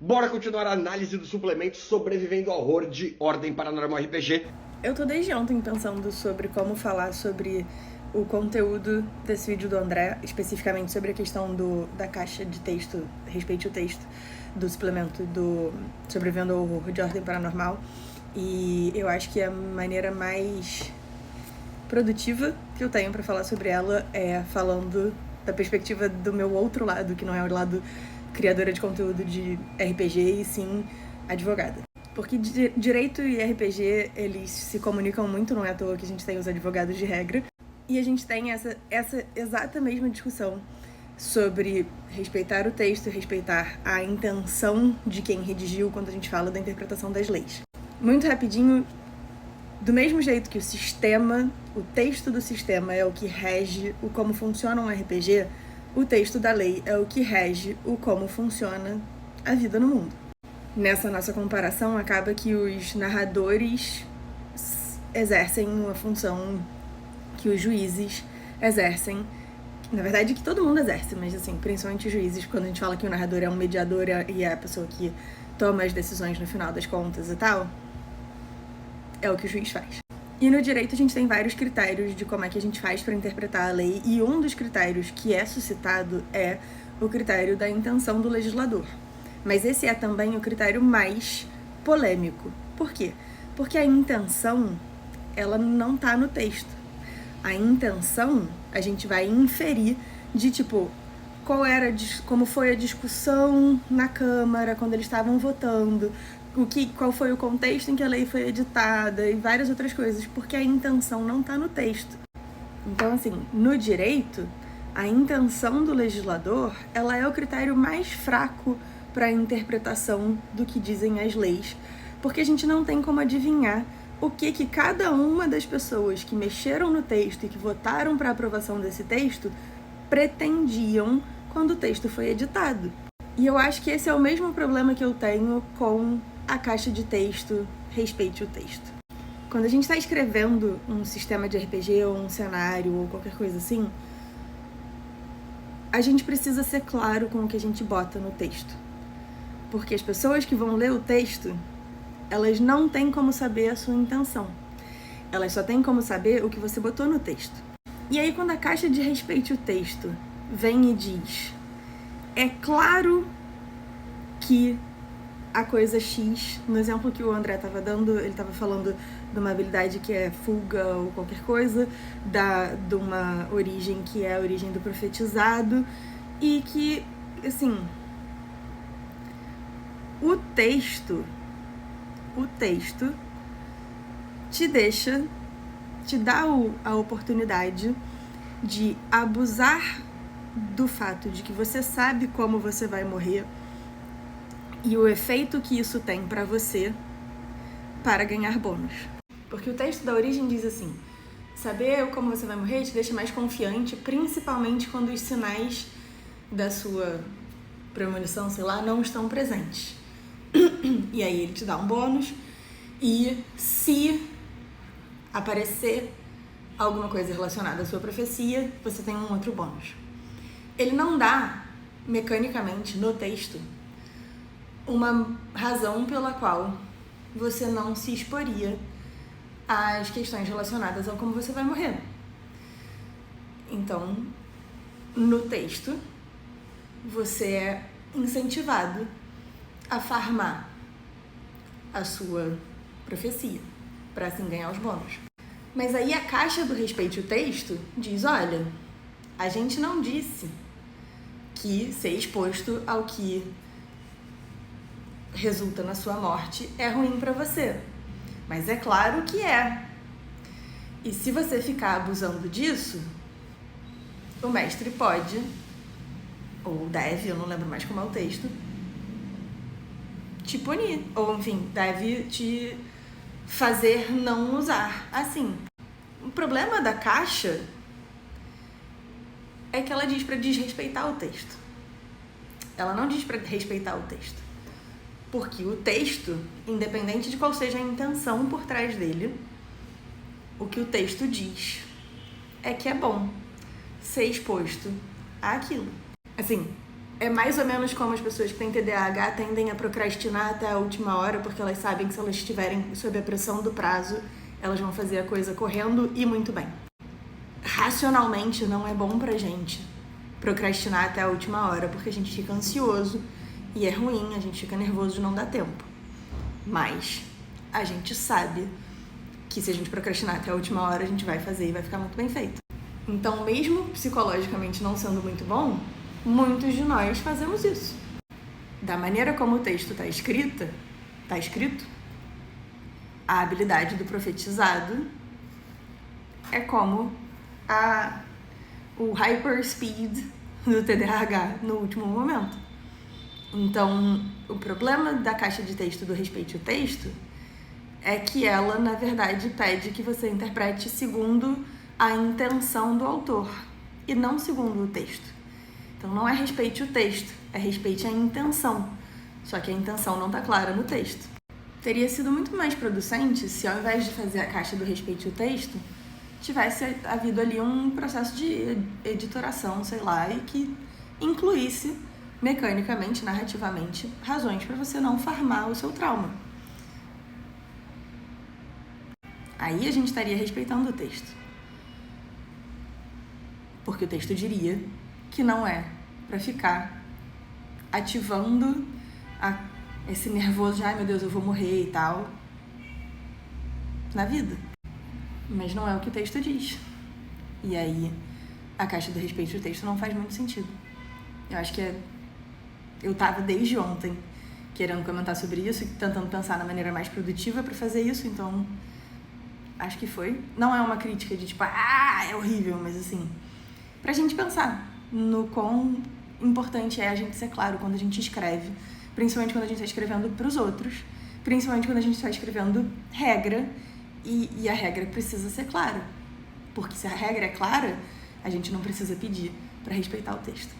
Bora continuar a análise do suplemento Sobrevivendo ao Horror de Ordem Paranormal RPG. Eu tô desde ontem pensando sobre como falar sobre o conteúdo desse vídeo do André, especificamente sobre a questão da caixa de texto, respeite o texto do suplemento do Sobrevivendo ao Horror de Ordem Paranormal. E eu acho que a maneira mais produtiva que eu tenho pra falar sobre ela é falando da perspectiva do meu outro lado, que não é o lado criadora de conteúdo de RPG, e sim advogada. Porque direito e RPG, eles se comunicam muito, não é à toa que a gente tem os advogados de regra. E a gente tem essa exata mesma discussão sobre respeitar o texto, respeitar a intenção de quem redigiu quando a gente fala da interpretação das leis. Muito rapidinho, do mesmo jeito que o sistema, o texto do sistema é o que rege o como funciona um RPG, o texto da lei é o que rege o como funciona a vida no mundo. Nessa nossa comparação, acaba que os narradores exercem uma função que os juízes exercem. Na verdade, que todo mundo exerce, mas assim, principalmente os juízes, quando a gente fala que o narrador é um mediador e é a pessoa que toma as decisões no final das contas e tal, é o que o juiz faz. E no direito a gente tem vários critérios de como é que a gente faz para interpretar a lei, e um dos critérios que é suscitado é o critério da intenção do legislador. Mas esse é também o critério mais polêmico. Por quê? Porque a intenção, ela não tá no texto. A intenção, a gente vai inferir de tipo, como foi a discussão na Câmara quando eles estavam votando, qual foi o contexto em que a lei foi editada e várias outras coisas, porque a intenção não está no texto. Então, assim, no direito, a intenção do legislador, ela é o critério mais fraco para a interpretação do que dizem as leis, porque a gente não tem como adivinhar o que cada uma das pessoas que mexeram no texto e que votaram para a aprovação desse texto pretendiam quando o texto foi editado. E eu acho que esse é o mesmo problema que eu tenho com a caixa de texto, respeite o texto. Quando a gente está escrevendo um sistema de RPG ou um cenário ou qualquer coisa assim, a gente precisa ser claro com o que a gente bota no texto. Porque as pessoas que vão ler o texto, elas não têm como saber a sua intenção. Elas só têm como saber o que você botou no texto. E aí quando a caixa de respeite o texto vem e diz: é claro que a coisa X, no exemplo que o André estava dando, ele estava falando de uma habilidade que é fuga ou qualquer coisa, de uma origem que é a origem do profetizado, e que, assim, o texto te dá a oportunidade de abusar do fato de que você sabe como você vai morrer e o efeito que isso tem pra você para ganhar bônus. Porque o texto da origem diz assim: saber como você vai morrer te deixa mais confiante, principalmente quando os sinais da sua premonição, sei lá, não estão presentes. E aí ele te dá um bônus, e se aparecer alguma coisa relacionada à sua profecia, você tem um outro bônus. Ele não dá, mecanicamente, no texto, uma razão pela qual você não se exporia às questões relacionadas ao como você vai morrer. Então, no texto, você é incentivado a farmar a sua profecia, para assim ganhar os bônus. Mas aí a caixa do respeite o texto diz: olha, a gente não disse que ser exposto ao que resulta na sua morte é ruim para você. Mas é claro que é. E se você ficar abusando disso, o mestre pode, ou deve, eu não lembro mais como é o texto, te punir. Ou, enfim, deve te fazer não usar. Assim, o problema da caixa é que ela diz para desrespeitar o texto. Ela não diz para respeitar o texto. Porque o texto, independente de qual seja a intenção por trás dele, o que o texto diz é que é bom ser exposto àquilo. Assim, É mais ou menos como as pessoas que têm TDAH tendem a procrastinar até a última hora, porque elas sabem que se elas estiverem sob a pressão do prazo, elas vão fazer a coisa correndo e muito bem. Racionalmente não é bom pra gente procrastinar até a última hora, porque a gente fica ansioso e é ruim, a gente fica nervoso de não dar tempo. Mas a gente sabe que se a gente procrastinar até a última hora, a gente vai fazer e vai ficar muito bem feito. Então, mesmo psicologicamente não sendo muito bom, muitos de nós fazemos isso. Da maneira como o texto está escrito, a habilidade do profetizado é como o hyperspeed do TDAH no último momento. Então, o problema da caixa de texto do Respeite o Texto é que ela, na verdade, pede que você interprete segundo a intenção do autor e não segundo o texto. Então, não é respeite o texto, é respeite a intenção. Só que a intenção não está clara no texto. Teria sido muito mais producente se, ao invés de fazer a caixa do Respeite o Texto, tivesse havido ali um processo de editoração, sei lá, e que incluísse mecanicamente, narrativamente, razões para você não farmar o seu trauma. Aí a gente estaria respeitando o texto. Porque o texto diria que não é para ficar ativando esse nervoso de ai meu Deus, eu vou morrer e tal na vida. Mas não é o que o texto diz. E aí a caixa do Respeite o Texto não faz muito sentido. Eu acho que eu tava desde ontem querendo comentar sobre isso e tentando pensar na maneira mais produtiva para fazer isso, então acho que foi. Não é uma crítica de tipo, é horrível, mas assim, pra gente pensar no quão importante é a gente ser claro quando a gente escreve, principalmente quando a gente está escrevendo pros outros, principalmente quando a gente está escrevendo regra e a regra precisa ser clara, porque se a regra é clara, a gente não precisa pedir para respeitar o texto.